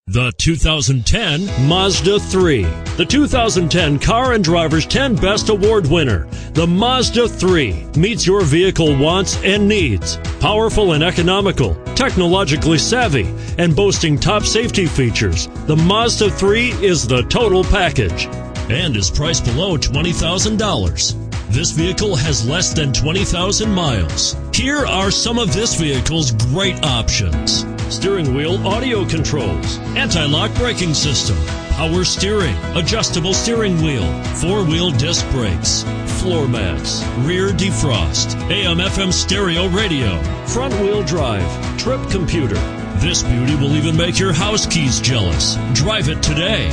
The 2010 Mazda 3. The 2010 Car and Driver's 10 Best Award winner, the Mazda 3, meets your vehicle wants and needs. Powerful and economical, technologically savvy, and boasting top safety features, the Mazda 3 is the total package and is priced below $20,000. This vehicle has less than 20,000 miles. Here are some of this vehicle's great options: steering wheel audio controls, anti-lock braking system, power steering, adjustable steering wheel, four-wheel disc brakes, floor mats, rear defrost, AM/FM stereo radio, front-wheel drive, trip computer. This beauty will even make your house keys jealous. Drive it today.